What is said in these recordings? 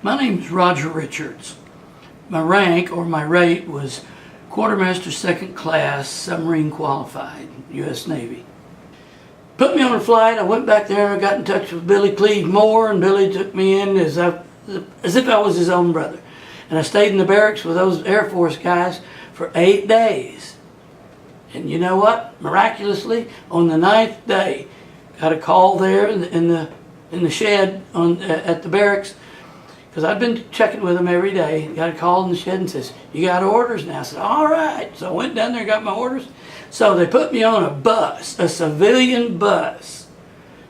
My name is Roger Richards. My rank, or my rate, was Quartermaster Second Class, Submarine Qualified, U.S. Navy. Put me on a flight. I went back there and I got in touch with Billy Cleve Moore, and Billy took me in as if I was his own brother. And I stayed in the barracks with those Air Force guys for 8 days. And you know what? Miraculously, on the 9th day, got a call there in the shed at the barracks, because I'd been checking with them every day. Got a call in the shed and says, "You got orders now?" I said, "All right." So I went down there and got my orders. So they put me on a bus, a civilian bus,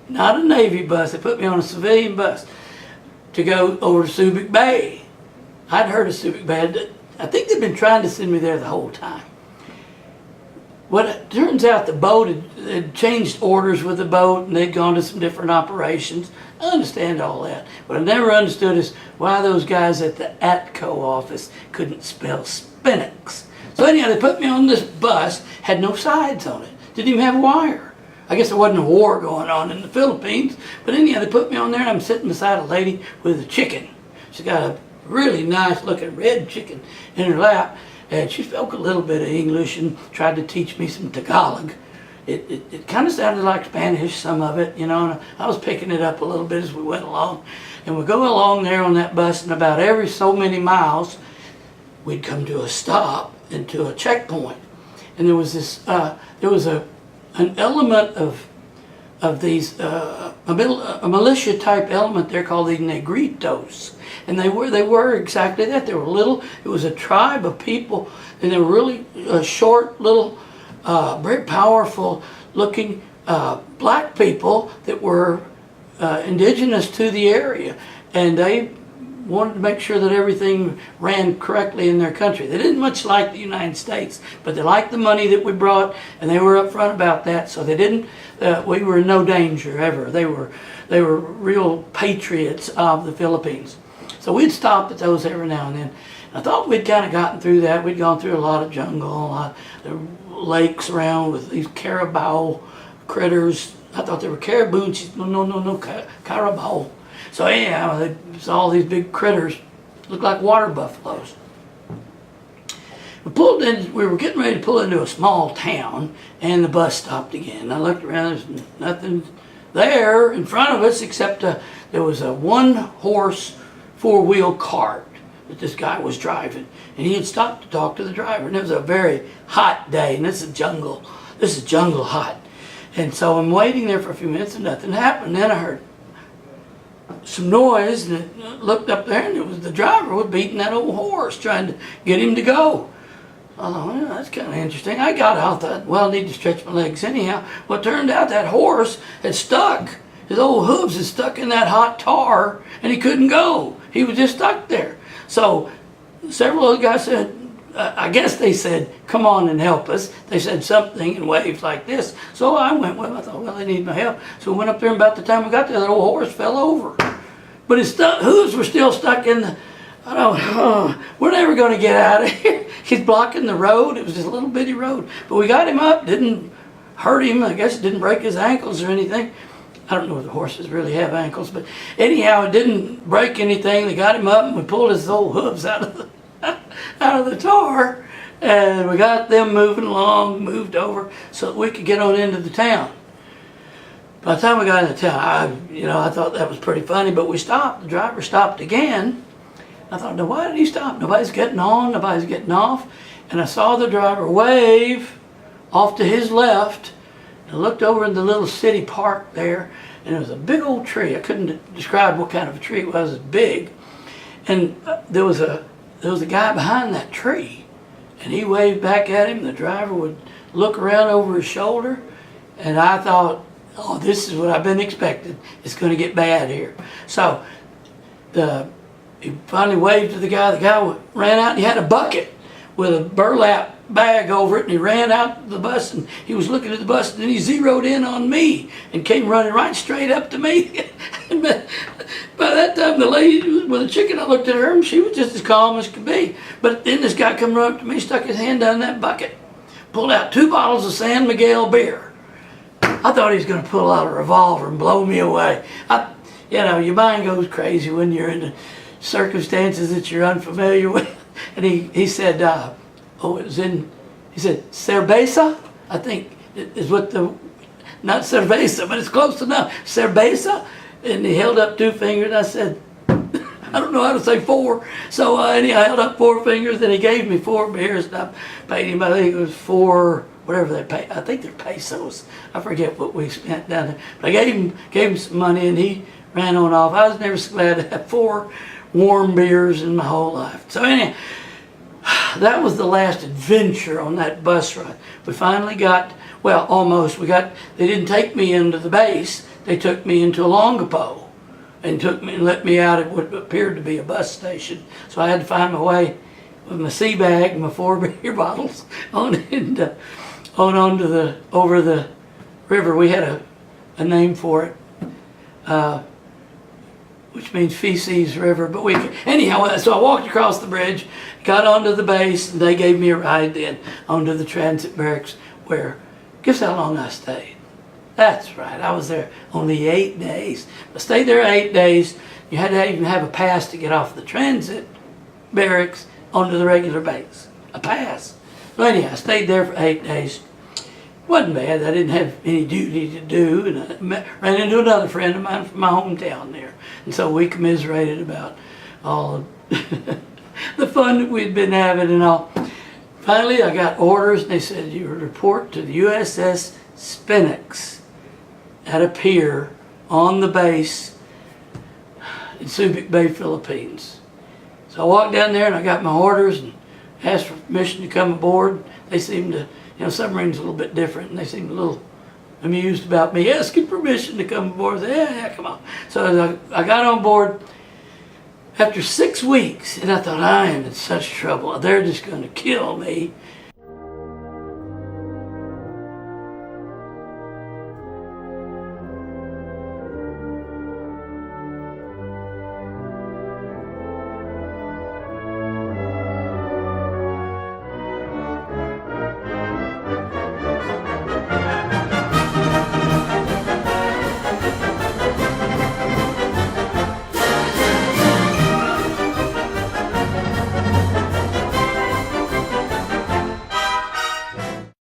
not a Navy bus. They put me on a civilian bus to go over to Subic Bay. I'd heard of Subic Bay. I think they'd been trying to send me there the whole time. Well, it turns out the boat had changed orders with the boat, and they'd gone to some different operations. I understand all that. What I never understood is why those guys at the ATCO office couldn't spell Spinax. So anyhow, they put me on this bus, had no sides on it, didn't even have a wire. I guess there wasn't a war going on in the Philippines, but anyhow, they put me on there, and I'm sitting beside a lady with a chicken. She's got a really nice looking red chicken in her lap, and she spoke a little bit of English and tried to teach me some Tagalog. It kind of sounded like Spanish, some of it, you know, and I was picking it up a little bit as we went along. And we go along there on that bus, and about every so many miles, we'd come to a stop and to a checkpoint. And there was this, an element of these, a militia type element there called the Negritos. And they were exactly that. They were little, it was a tribe of people, and they were really short, little, very powerful looking black people that were indigenous to the area. And they wanted to make sure that everything ran correctly in their country. They didn't much like the United States, but they liked the money that we brought, and they were upfront about that. So they didn't, we were in no danger ever. They were real patriots of the Philippines. So we'd stop at those every now and then. I thought we'd kind of gotten through that. We'd gone through a lot of jungle, a lot of lakes around with these carabao critters. I thought they were caribou. And she said, no, carabao. So anyhow, they saw all these big critters, looked like water buffaloes. We pulled in. We were getting ready to pull into a small town, and the bus stopped again. I looked around. There's nothing there in front of us except there was a one-horse, four-wheel cart that this guy was driving, and he had stopped to talk to the driver. And it was a very hot day, and this is jungle hot. And so I'm waiting there for a few minutes, and nothing happened. Then I heard some noise, and I looked up there, and it was the driver was beating that old horse, trying to get him to go. I thought, well, that's kind of interesting. I got out, thought, well, I need to stretch my legs anyhow. Well, it turned out that horse had stuck. His old hooves had stuck in that hot tar, and he couldn't go. He was just stuck there. So several of the guys said, I guess they said, "Come on and help us." They said something in waves like this. So I went with them. I thought, well, they need my help. So we went up there, and about the time we got there, that old horse fell over. But his hooves were still stuck in the, I don't, we're never going to get out of here. He's blocking the road. It was just a little bitty road. But we got him up, didn't hurt him. I guess it didn't break his ankles or anything. I don't know if the horses really have ankles, but anyhow, it didn't break anything. They got him up, and we pulled his old hooves out of the tar, and we got them moving along, moved over so that we could get on into the town. By the time we got into town, I thought that was pretty funny, but we stopped. The driver stopped again. I thought, now why did he stop? Nobody's getting on, nobody's getting off. And I saw the driver wave off to his left. I looked over in the little city park there, and there was a big old tree. I couldn't describe what kind of a tree it was. It was big. And there was a guy behind that tree, and he waved back at him. The driver would look around over his shoulder, and I thought, oh, this is what I've been expecting. It's going to get bad here. So he finally waved to the guy. The guy ran out, and he had a bucket with a burlap bag over it, and he ran out the bus, and he was looking at the bus, and then he zeroed in on me and came running right straight up to me. By that time, the lady with the chicken, I looked at her, and she was just as calm as could be. But then this guy come running up to me, stuck his hand down that bucket, pulled out 2 bottles of San Miguel beer. I thought he was going to pull out a revolver and blow me away. Your mind goes crazy when you're in the circumstances that you're unfamiliar with. And he said, oh, it was in, he said, cerveza, I think is what the, not cerveza, but it's close enough, cerveza. And he held up 2 fingers, and I said, I don't know how to say 4. So anyhow, I held up 4 fingers, and he gave me 4 beers, and I paid him, I think it was 4, whatever they pay. I think they're pesos. I forget what we spent down there. But I gave him some money, and he ran on off. I was never so glad to have 4 warm beers in my whole life. So anyhow, that was the last adventure on that bus ride. We finally got, well, almost. They didn't take me into the base. They took me into Longapo and let me out at what appeared to be a bus station. So I had to find my way with my sea bag and my 4 beer bottles over the river. We had a name for it, which means feces river. But anyhow, so I walked across the bridge, got onto the base, and they gave me a ride then onto the transit barracks, where, guess how long I stayed? That's right, I was there only 8 days. I stayed there 8 days. You had to even have a pass to get off the transit barracks onto the regular base. A pass. So anyhow, I stayed there for 8 days. Wasn't bad. I didn't have any duty to do, and I ran into another friend of mine from my hometown there. And so we commiserated about all the fun that we'd been having and all. Finally, I got orders, and they said, you report to the USS Spinax at a pier on the base in Subic Bay, Philippines. So I walked down there, and I got my orders and asked for permission to come aboard. They seemed to, submarines a little bit different, and they seemed a little amused about me asking permission to come aboard. I said, yeah, come on. So I got on board after 6 weeks, and I thought, I am in such trouble. They're just going to kill me